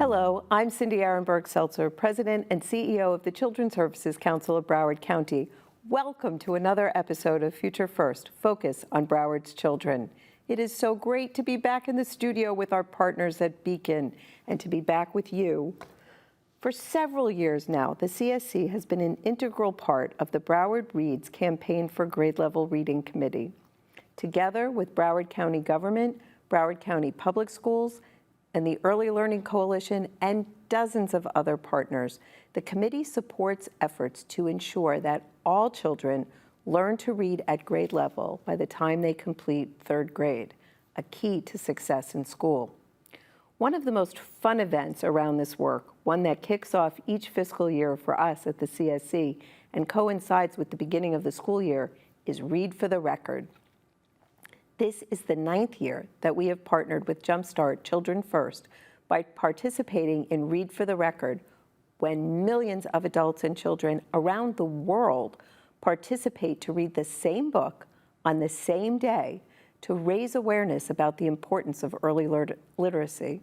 Hello, I'm Cindy Arenberg Seltzer, President and CEO of the Children's Services Council of Broward County. Welcome to another episode of Future First, Focus on Broward's Children. It is so great to be back in the studio with our partners at Beacon and to be back with you. For several years now, the CSC has been an integral part of the Broward Reads Campaign for Grade Level Reading Committee. Together with Broward County Government, Broward County Public Schools, and the Early Learning Coalition, and dozens of other partners, the committee supports efforts to ensure that all children learn to read at grade level by the time they complete third grade, a key to success in school. One of the most fun events around this work, one that kicks off each fiscal year for us at the CSC and coincides with the beginning of the school year, is Read for the Record. This is the 9th year that we have partnered with Jumpstart Children First by participating in Read for the Record, when millions of adults and children around the world participate to read the same book on the same day to raise awareness about the importance of early literacy.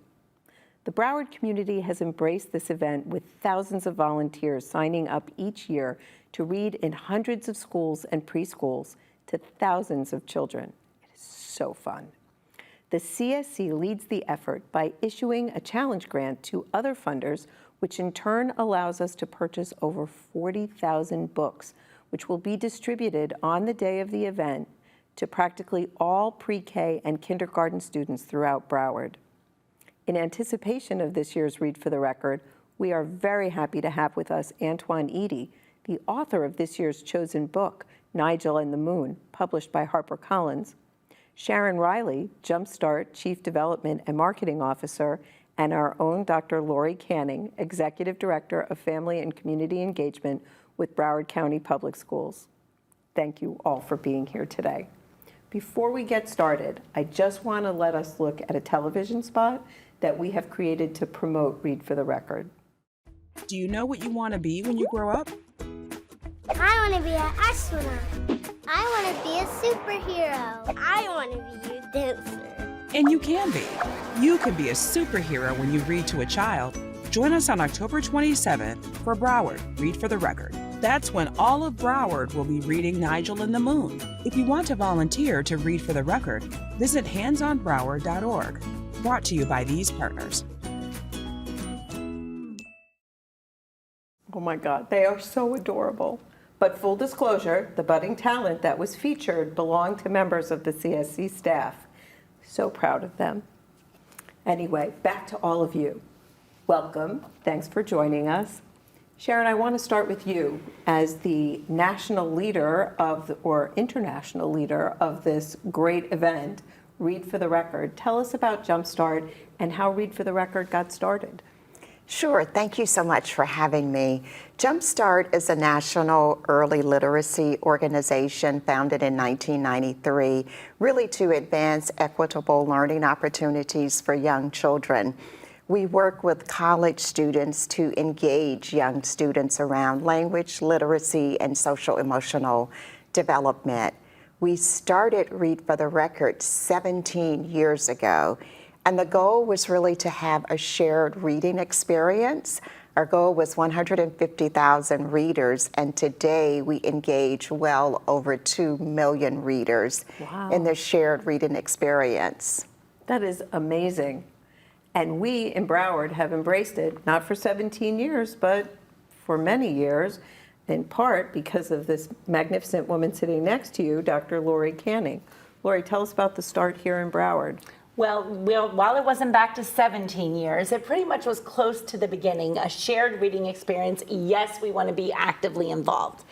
The Broward community has embraced this event with thousands of volunteers signing up each year to read in hundreds of schools and preschools to thousands of children. So fun. The CSC leads the effort by issuing a challenge grant to other funders, which in turn allows us to purchase over 40,000 books, which will be distributed on the day of the event to practically all pre-K and kindergarten students throughout Broward. In anticipation of this year's Read for the Record, we are very happy to have with us Antwan Eady, the author of this year's chosen book, Nigel and the Moon, published by HarperCollins, Sharon Reilly, Jumpstart Chief Development and Marketing Officer, and our own Dr. Lori Canning, Executive Director of Family and Community Engagement with Broward County Public Schools. Thank you all for being here today. Before we get started, I just want to let us look at a television spot that we have created to promote Read for the Record. Do you know what you want to be when you grow up? I want to be an astronaut. I want to be a superhero. I want to be a dancer. And you can be. You can be a superhero when you read to a child. Join us on October 27th for Broward, Read for the Record. That's when all of Broward will be reading Nigel and the Moon. If you want to volunteer to Read for the Record, visit handsonbroward.org. Brought to you by these partners. Oh my God, they are so adorable. But full disclosure, the budding talent that was featured belonged to members of the CSC staff. So proud of them. Anyway, back to all of you. Welcome. Thanks for joining us. Sharon, I want to start with you as the national leader or international leader of this great event, Read for the Record. Tell us about Jumpstart and how Read for the Record got started. Sure. Thank you so much for having me. Jumpstart is a national early literacy organization founded in 1993, really to advance equitable learning opportunities for young children. We work with college students to engage young students around language, literacy, and social emotional development. We started Read for the Record 17 years ago. And the goal was really to have a shared reading experience. Our goal was 150,000 readers, and today we engage well over 2 million readers in the shared reading experience. That is amazing. And we in Broward have embraced it, not for 17 years, but for many years, in part because of this magnificent woman sitting next to you, Dr. Lori Canning. Lori, tell us about the start here in Broward. Well, while it wasn't back to 17 years, it pretty much was close to the beginning, a shared reading experience. Yes, we want to be actively involved.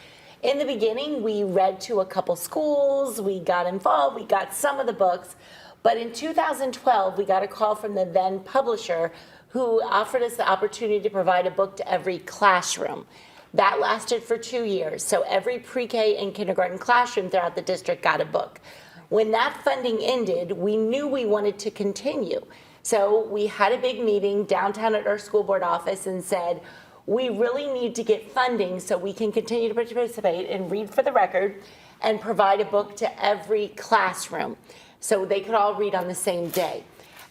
In the beginning, we read to a couple schools, we got involved, we got some of the books, but in 2012, we got a call from the then publisher who offered us the opportunity to provide a book to every classroom. That lasted for 2 years, so every pre-K and kindergarten classroom throughout the district got a book. When that funding ended, we knew we wanted to continue. So we had a big meeting downtown at our school board office and said, we really need to get funding so we can continue to participate and Read for the Record and provide a book to every classroom so they could all read on the same day.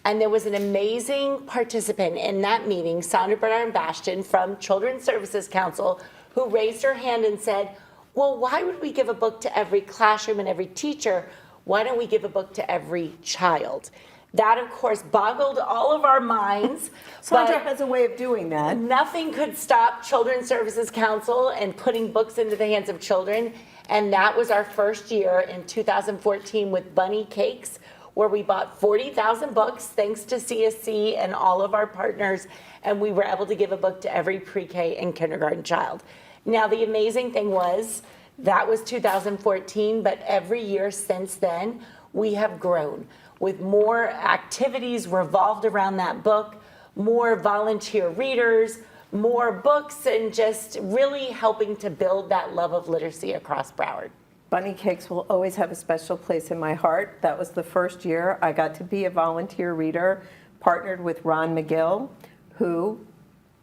And there was an amazing participant in that meeting, Sandra Bernard Bastian from Children's Services Council, who raised her hand and said, well, why would we give a book to every classroom and every teacher? Why don't we give a book to every child? That, of course, boggled all of our minds. Sandra but has a way of doing that. nothing could stop Children's Services Council and putting books into the hands of children. And that was our first year in 2014 with Bunny Cakes, where we bought 40,000 books, thanks to CSC and all of our partners, and we were able to give a book to every pre-K and kindergarten child. Now, the amazing thing was, that was 2014, but every year since then, we have grown with more activities revolved around that book, more volunteer readers, more books, and just really helping to build that love of literacy across Broward. Bunny Cakes will always have a special place in my heart. That was the first year I got to be a volunteer reader, partnered with Ron McGill, who,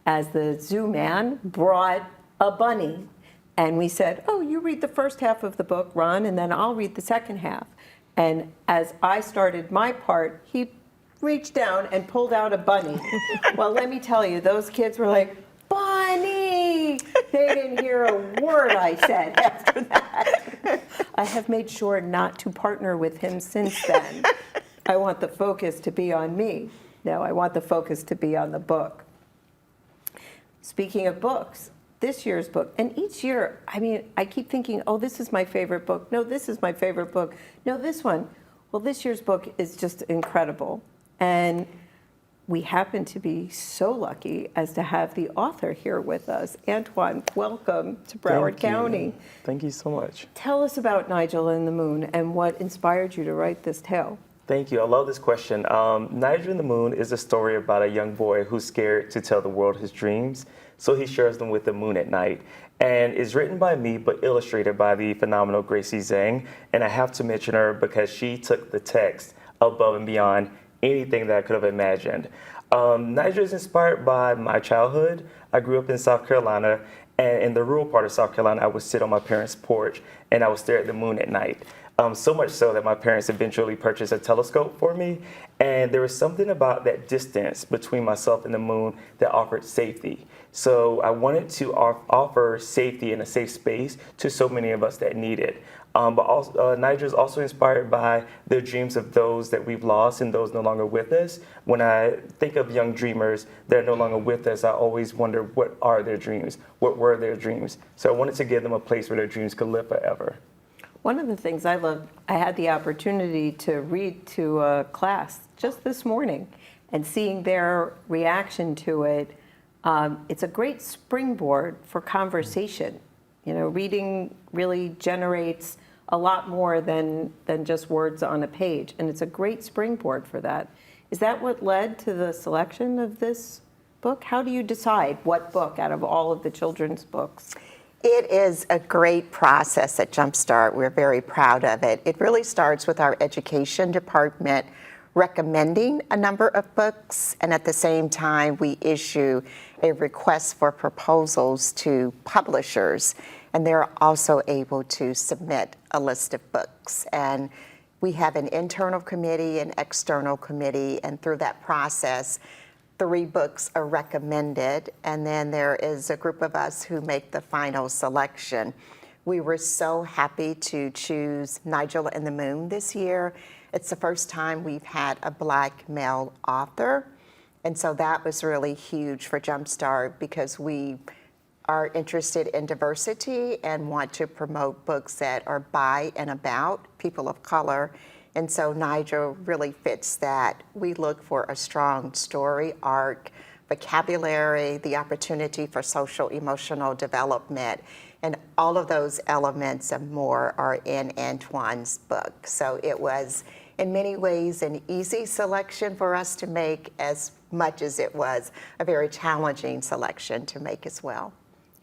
as the zoo man, brought a bunny. And we said, oh, you read the first half of the book, Ron, and then I'll read the second half. And as I started my part, he reached down and pulled out a bunny. Well, let me tell you, those kids were like, Bunny! They didn't hear a word I said after that. I have made sure not to partner with him since then. I want the focus to be on me. No, I want the focus to be on the book. Speaking of books, this year's book, and each year, I mean, I keep thinking, oh, this is my favorite book. No, this is my favorite book. No, this one. Well, this year's book is just incredible. And we happen to be so lucky as to have the author here with us. Antwan, welcome to Broward County. Thank you so much. Tell us about Nigel and the Moon and what inspired you to write this tale. Thank you. I love this question. Nigel and the Moon is a story about a young boy who's scared to tell the world his dreams, so he shares them with the moon at night. And it's written by me, but illustrated by the phenomenal Gracie Zhang. And I have to mention her because she took the text above and beyond anything that I could have imagined. Nigel is inspired by my childhood. I grew up in South Carolina, and in the rural part of South Carolina, I would sit on my parents' porch and I would stare at the moon at night. So much so that my parents eventually purchased a telescope for me, and there was something about that distance between myself and the moon that offered safety. So I wanted to offer safety and a safe space to so many of us that need it. But also, Nigel is also inspired by the dreams of those that we've lost and those no longer with us. When I think of young dreamers that are no longer with us, I always wonder, what are their dreams? What were their dreams? So I wanted to give them a place where their dreams could live forever. One of the things I loved, I had the opportunity to read to a class just this morning, and seeing their reaction to it, it's a great springboard for conversation. You know, reading really generates a lot more than just words on a page, and it's a great springboard for that. Is that what led to the selection of this book? How do you decide what book out of all of the children's books? It is a great process at Jumpstart. We're very proud of it. It really starts with our education department recommending a number of books, and at the same time we issue a request for proposals to publishers, and they're also able to submit a list of books. And we have an internal committee, an external committee, and through that process 3 books are recommended, and then there is a group of us who make the final selection. We were so happy to choose Nigel and the Moon this year. It's the first time we've had a Black male author, and so that was really huge for Jumpstart because we are interested in diversity and want to promote books that are by and about people of color. And so Nigel really fits that. We look for a strong story arc, vocabulary, the opportunity for social emotional development, and all of those elements and more are in Antwan's book. So it was in many ways an easy selection for us to make, as much as it was a very challenging selection to make as well.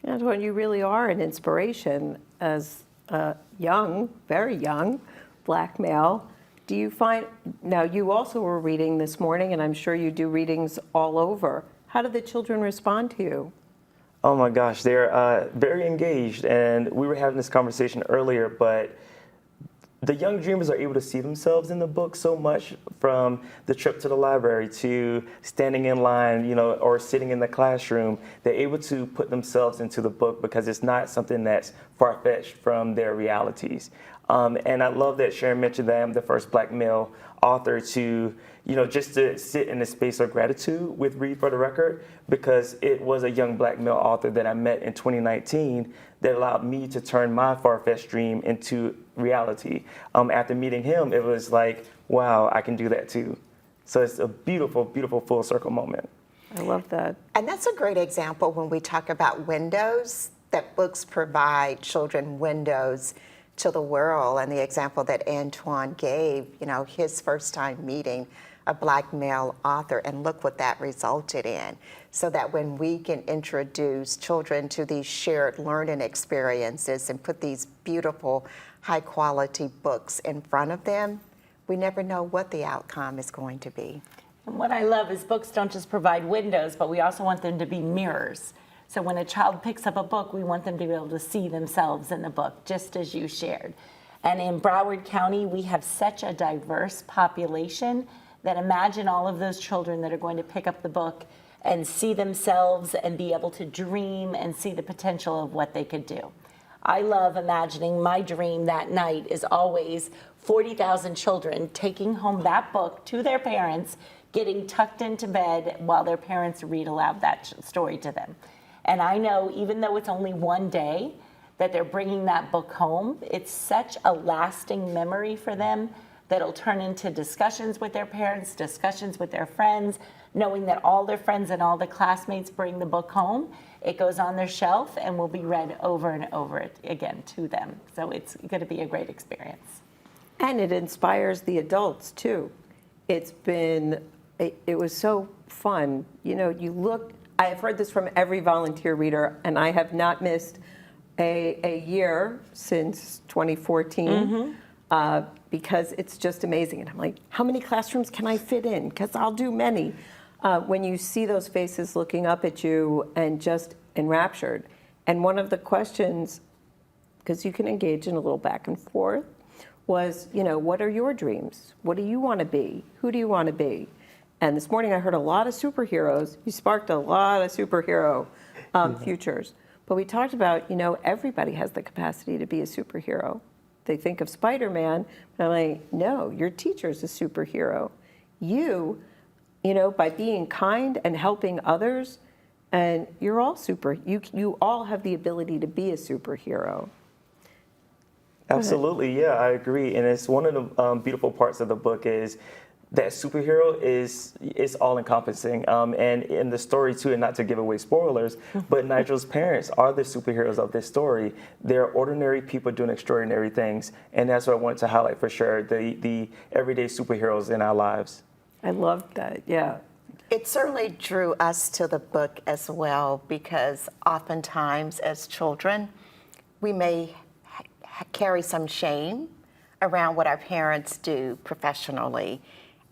Antwan, you really are an inspiration as a young, very young Black male. Do you find, now you also were reading this morning, and I'm sure you do readings all over. How did the children respond to you? Oh my gosh, they're very engaged, and we were having this conversation earlier, but the young dreamers are able to see themselves in the book so much, from the trip to the library to standing in line, or sitting in the classroom. They're able to put themselves into the book because it's not something that's far-fetched from their realities. And I love that Sharon mentioned that I'm the first Black male author to, just to sit in a space of gratitude with Read for the Record, because it was a young Black male author that I met in 2019 that allowed me to turn my far-fetched dream into reality. After meeting him, it was like, wow, I can do that too. So it's a beautiful, beautiful full circle moment. I love that. And that's a great example when we talk about windows, that books provide children windows to the world. And the example that Antwan gave, his first time meeting a Black male author, and look what that resulted in. So that when we can introduce children to these shared learning experiences and put these beautiful, high quality books in front of them, we never know what the outcome is going to be. And what I love is books don't just provide windows, but we also want them to be mirrors. So when a child picks up a book, we want them to be able to see themselves in the book, just as you shared. And in Broward County, we have such a diverse population that imagine all of those children that are going to pick up the book and see themselves and be able to dream and see the potential of what they could do. I love imagining my dream that night is always 40,000 children taking home that book to their parents, getting tucked into bed while their parents read aloud that story to them. And I know, even though it's only one day that they're bringing that book home, it's such a lasting memory for them that'll turn into discussions with their parents, discussions with their friends, knowing that all their friends and all the classmates bring the book home. It goes on their shelf and will be read over and over again to them. So it's going to be a great experience. And it inspires the adults too. It was so fun. I've heard this from every volunteer reader, and I have not missed a year since 2014. Because it's just amazing. And I'm like, how many classrooms can I fit in? Because I'll do many. When you see those faces looking up at you and just enraptured. And one of the questions, because you can engage in a little back and forth, was, what are your dreams? What do you want to be? Who do you want to be? And this morning I heard a lot of superheroes. You sparked a lot of superhero futures. But we talked about, everybody has the capacity to be a superhero. They think of Spider-Man, but I'm like, no, your teacher's a superhero. You, by being kind and helping others, and you're all you all have the ability to be a superhero. Absolutely, yeah, I agree. And it's one of the beautiful parts of the book is that superhero is all-encompassing. And in the story, too, and not to give away spoilers, but Nigel's parents are the superheroes of this story. They're ordinary people doing extraordinary things. And that's what I wanted to highlight for sure, the everyday superheroes in our lives. I love that, yeah. It certainly drew us to the book as well, because oftentimes as children, we may carry some shame around what our parents do professionally.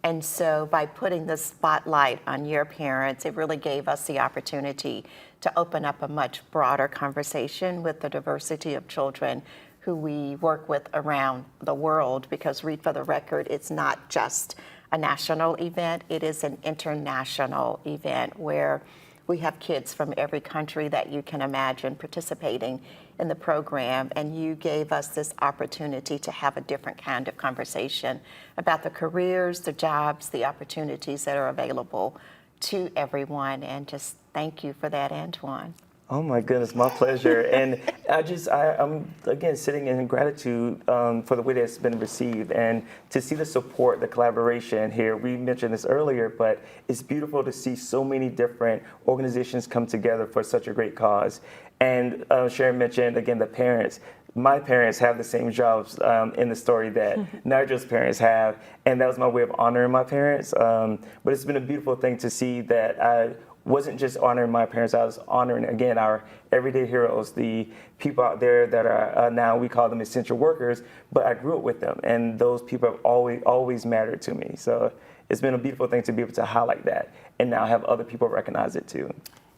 And so by putting the spotlight on your parents, it really gave us the opportunity to open up a much broader conversation with the diversity of children who we work with around the world, because Read for the Record, it's not just a national event, it is an international event where we have kids from every country that you can imagine participating in the program, and you gave us this opportunity to have a different kind of conversation about the careers, the jobs, the opportunities that are available to everyone, and just thank you for that, Antwan. Oh my goodness, my pleasure. And I'm again sitting in gratitude for the way that it's been received, and to see the support, the collaboration here. We mentioned this earlier, but it's beautiful to see so many different organizations come together for such a great cause. And Sharon mentioned, again, the parents. My parents have the same jobs in the story that Nigel's parents have, and that was my way of honoring my parents. But it's been a beautiful thing to see that I wasn't just honoring my parents, I was honoring, again, our everyday heroes, the people out there that are now, we call them essential workers, but I grew up with them, and those people have always mattered to me. So it's been a beautiful thing to be able to highlight that, and now have other people recognize it too.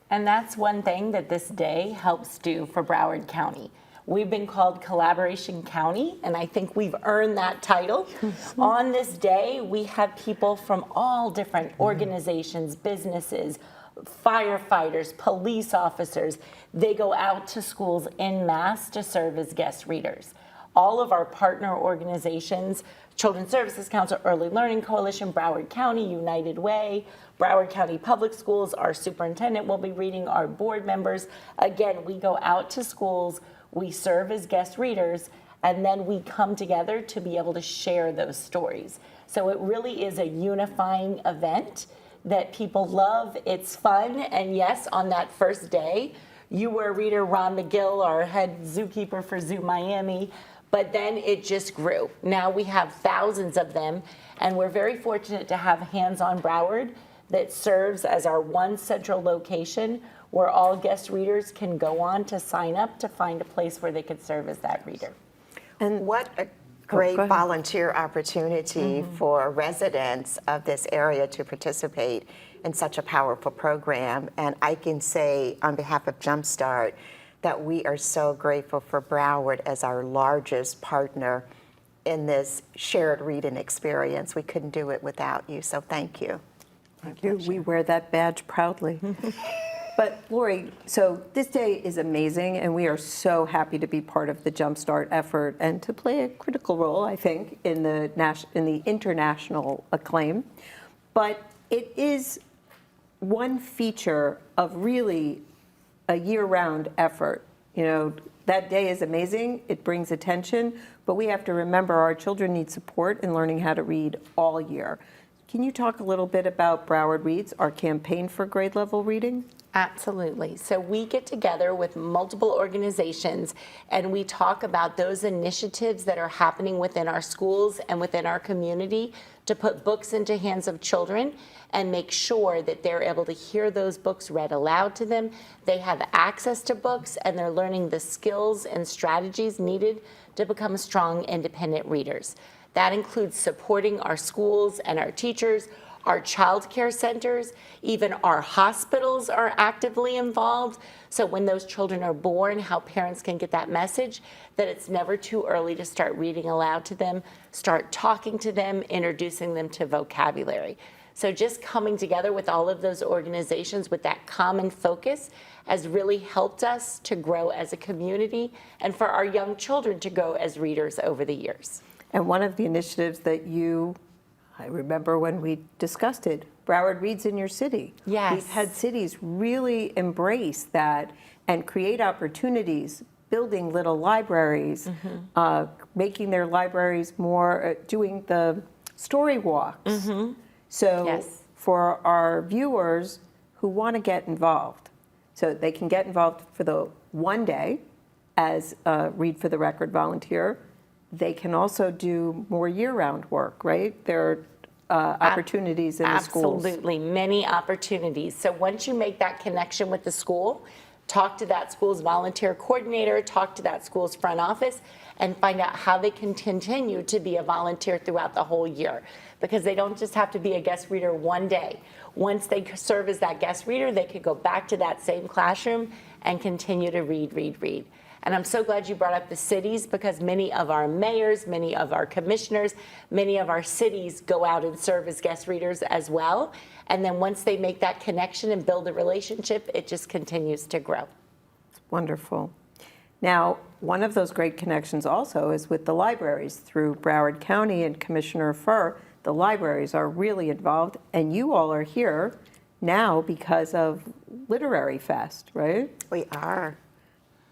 And that's one thing that this day helps do for Broward County. We've been called Collaboration County, and I think we've earned that title. On this day, we have people from all different organizations, businesses, firefighters, police officers. They go out to schools en masse to serve as guest readers. All of our partner organizations, Children's Services Council, Early Learning Coalition, Broward County, United Way, Broward County Public Schools, our superintendent will be reading, our board members. Again, we go out to schools, we serve as guest readers, and then we come together to be able to share those stories. So it really is a unifying event that people love. It's fun, and yes, on that first day, you were a reader, Ron McGill, our head zookeeper for Zoo Miami, but then it just grew. Now we have thousands of them, and we're very fortunate to have Hands on Broward that serves as our one central location where all guest readers can go on to sign up to find a place where they could serve as that reader. And what a great go ahead. volunteer opportunity for residents of this area to participate in such a powerful program. And I can say on behalf of Jumpstart that we are so grateful for Broward as our largest partner in this shared reading experience. We couldn't do it without you, so thank you. Thank you. We wear that badge proudly. But Lori, so this day is amazing, and we are so happy to be part of the Jumpstart effort and to play a critical role, I think, in the international acclaim. But it is one feature of really a year-round effort. You know, that day is amazing. It brings attention, but we have to remember our children need support in learning how to read all year. Can you talk a little bit about Broward Reads, our campaign for grade level reading? Absolutely. So we get together with multiple organizations and we talk about those initiatives that are happening within our schools and within our community to put books into hands of children and make sure that they're able to hear those books read aloud to them. They have access to books and they're learning the skills and strategies needed to become strong, independent readers. That includes supporting our schools and our teachers, our child care centers, even our hospitals are actively involved. So when those children are born, how parents can get that message that it's never too early to start reading aloud to them, start talking to them, introducing them to vocabulary. So just coming together with all of those organizations with that common focus has really helped us to grow as a community and for our young children to grow as readers over the years. And one of the initiatives that I remember when we discussed it, Broward Reads in your city. Yes. We've had cities really embrace that and create opportunities, building little libraries, making their libraries more, doing the story walks. So Yes. for our viewers who want to get involved, so they can get involved for the one day as a Read for the Record volunteer. They can also do more year-round work, right? There are opportunities in the schools. Absolutely, many opportunities. So once you make that connection with the school, talk to that school's volunteer coordinator, talk to that school's front office, and find out how they can continue to be a volunteer throughout the whole year. Because they don't just have to be a guest reader one day. Once they serve as that guest reader, they could go back to that same classroom and continue to read. And I'm so glad you brought up the cities because many of our mayors, many of our commissioners, many of our cities go out and serve as guest readers as well. And then once they make that connection and build a relationship, it just continues to grow. Wonderful. Now, one of those great connections also is with the libraries. Through Broward County and Commissioner Furr, the libraries are really involved, and you all are here now because of Literary Fest, right? We are.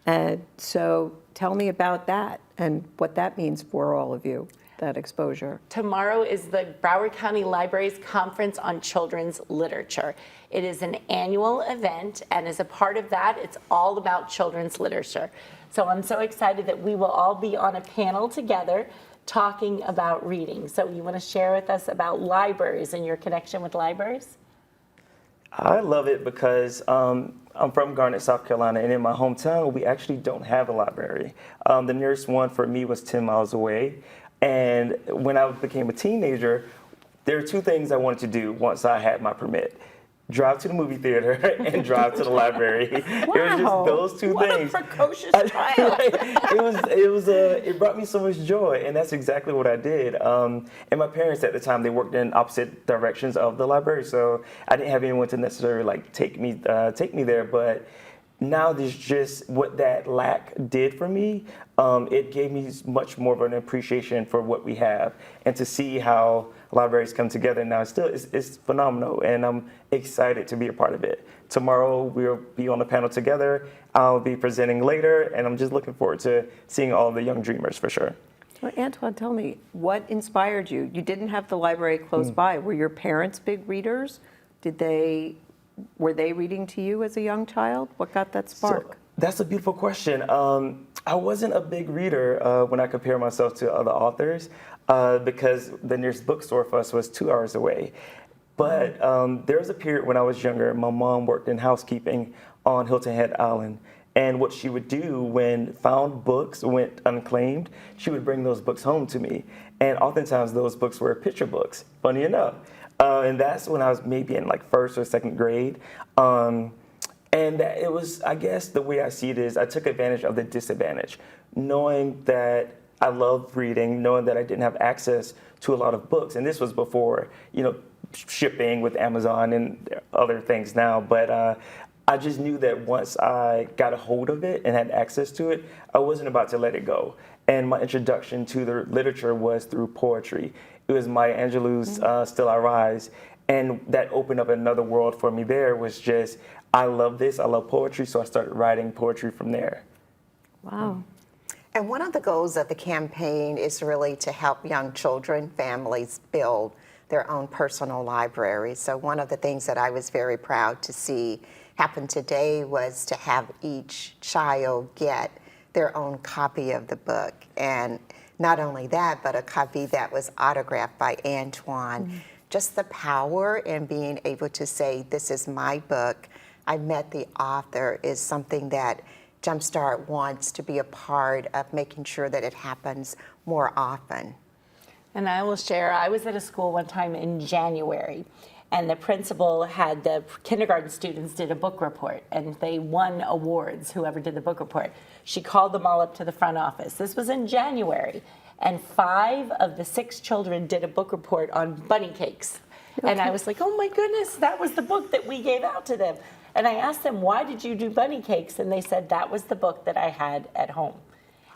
And so tell me about that and what that means for all of you, that exposure. Tomorrow is the Broward County Libraries Conference on Children's Literature. It is an annual event, and as a part of that, it's all about children's literature. So I'm so excited that we will all be on a panel together talking about reading. So you want to share with us about libraries and your connection with libraries? I love it because I'm from Garnett, South Carolina, and in my hometown, we actually don't have a library. The nearest one for me was 10 miles away. And when I became a teenager, there are two things I wanted to do once I had my permit. drive to the movie theater and drive to the library. It was just those two things. What a precocious child. It brought me so much joy, and that's exactly what I did. And my parents at the time, they worked in opposite directions of the library, so I didn't have anyone to necessarily like take me there. But now there's just what that lack did for me. It gave me much more of an appreciation for what we have, and to see how libraries come together now it's phenomenal, and I'm excited to be a part of it. Tomorrow we'll be on the panel together. I'll be presenting later, and I'm just looking forward to seeing all the young dreamers for sure. Well, Antwan, tell me, what inspired you? You didn't have the library close by. Were your parents big readers? Were they reading to you as a young child? What got that spark? So, that's a beautiful question. I wasn't a big reader when I compare myself to other authors because the nearest bookstore for us was 2 hours away. But there was a period when I was younger, my mom worked in housekeeping on Hilton Head Island. And what she would do when found books went unclaimed, she would bring those books home to me. And oftentimes those books were picture books, funny enough. And that's when I was maybe in like first or second grade. And that it was, I guess the way I see it is I took advantage of the disadvantage, knowing that I loved reading, knowing that I didn't have access to a lot of books. And this was before, shipping with Amazon and other things now. But I just knew that once I got a hold of it and had access to it, I wasn't about to let it go. And my introduction to the literature was through poetry. It was Maya Angelou's Still I Rise. And that opened up another world for me there. Was just, I love this, I love poetry, so I started writing poetry from there. Wow. And one of the goals of the campaign is really to help young children, families build their own personal libraries. So one of the things that I was very proud to see happen today was to have each child get their own copy of the book. And not only that, but a copy that was autographed by Antwan. Just the power in being able to say, this is my book, I met the author, is something that Jumpstart wants to be a part of making sure that it happens more often. And I will share, I was at a school one time in January, and the principal had the kindergarten students did a book report, and they won awards, whoever did the book report. She called them all up to the front office. This was in January, and 5 of the 6 children did a book report on bunny cakes. Okay. And I was like, oh my goodness, that was the book that we gave out to them. And I asked them, why did you do bunny cakes? And they said, that was the book that I had at home.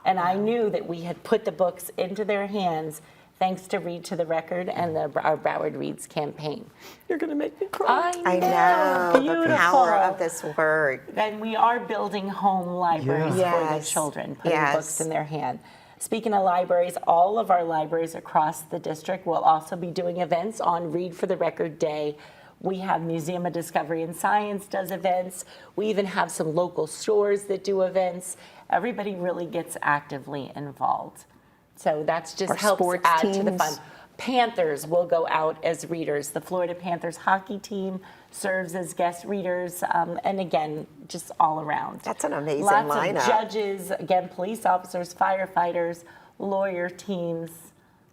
And I knew that we had put the books into their hands thanks to Read to the Record and our Broward Reads campaign. You're going to make me cry. I know. Beautiful. The power of this word. And we are building home libraries for the children, putting books in their hand. Speaking of libraries, all of our libraries across the district will also be doing events on Read for the Record Day. We have Museum of Discovery and Science does events. We even have some local stores that do events. Everybody really gets actively involved. So that's just helps add to the fun. Panthers will go out as readers. The Florida Panthers hockey team serves as guest readers, and again, just all around. That's an amazing lineup. lineup. Lots of judges, again, police officers, firefighters, lawyer teams.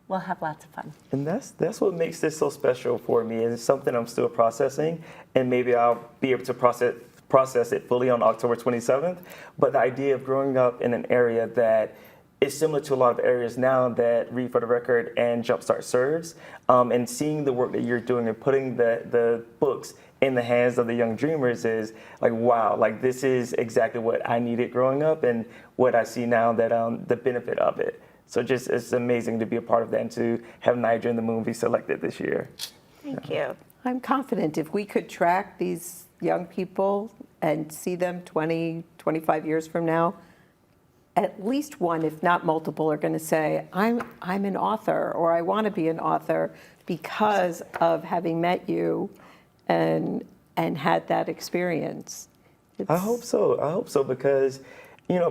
We'll have lots of fun. And that's what makes this so special for me. It's something I'm still processing, and maybe I'll be able to process it fully on October 27th. But the idea of growing up in an area that is similar to a lot of areas now that Read for the Record and Jumpstart serves, and seeing the work that you're doing and putting the books in the hands of the young dreamers is like, wow, like this is exactly what I needed growing up and what I see now that the benefit of it. So just it's amazing to be a part of that and to have Nigel and the Moon be selected this year. Thank you. I'm confident if we could track these young people and see them 20, 25 years from now, at least one, if not multiple, are going to say, I'm an author, or I want to be an author because of having met you and had that experience. I hope so. I hope so because,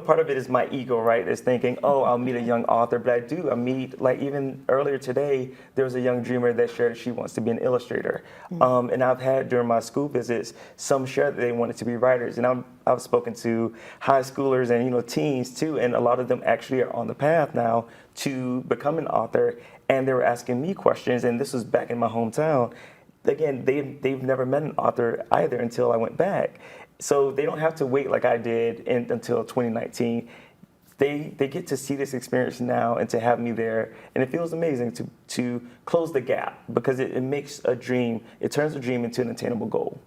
part of it is my ego, right? Is thinking, oh, I'll meet a young author, but I meet, like even earlier today, there was a young dreamer that shared that she wants to be an illustrator. And I've had during my school visits, some share that they wanted to be writers. And I've spoken to high schoolers and, teens too, and a lot of them actually are on the path now to become an author. And they were asking me questions, and this was back in my hometown. again, they've never met an author either until I went back. So they don't have to wait like I did until 2019. They get to see this experience now and to have me there, and it feels amazing to close the gap, because it makes a dream, it turns a dream into an attainable goal.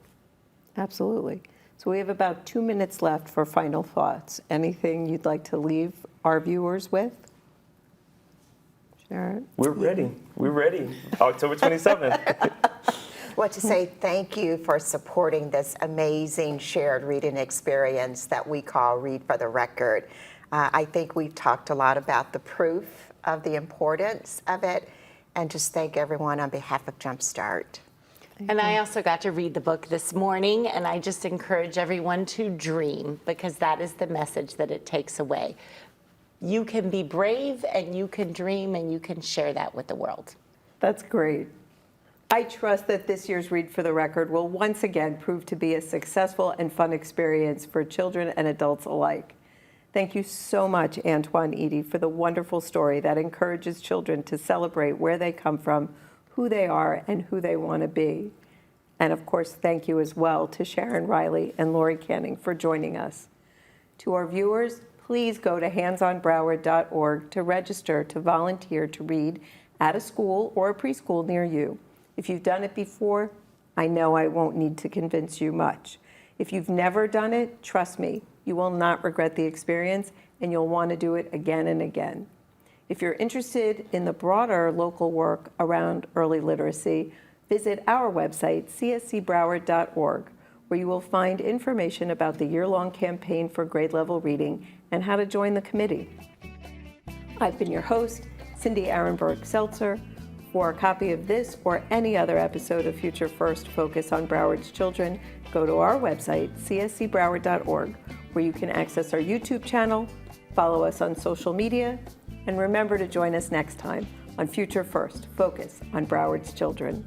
Absolutely. So we have about 2 minutes left for final thoughts. Anything you'd like to leave our viewers with? Sharon? We're ready. We're ready. October 27th. Well, to say thank you for supporting this amazing shared reading experience that we call Read for the Record. I think we've talked a lot about the proof of the importance of it, and just thank everyone on behalf of Jumpstart. And I also got to read the book this morning, and I just encourage everyone to dream, because that is the message that it takes away. You can be brave, and you can dream, and you can share that with the world. That's great. I trust that this year's Read for the Record will once again prove to be a successful and fun experience for children and adults alike. Thank you so much, Antwan Eady, for the wonderful story that encourages children to celebrate where they come from, who they are, and who they want to be. And of course, thank you as well to Sharon Reilly and Lori Canning for joining us. To our viewers, please go to handsonbroward.org to register to volunteer to read at a school or a preschool near you. If you've done it before, I know I won't need to convince you much. If you've never done it, trust me, you will not regret the experience, and you'll want to do it again and again. If you're interested in the broader local work around early literacy, visit our website, cscbroward.org, where you will find information about the year-long campaign for grade level reading and how to join the committee. I've been your host, Cindy Arenberg Seltzer. For a copy of this or any other episode of Future First Focus on Broward's Children, go to our website, cscbroward.org, where you can access our YouTube channel, follow us on social media, and remember to join us next time on Future First Focus on Broward's Children.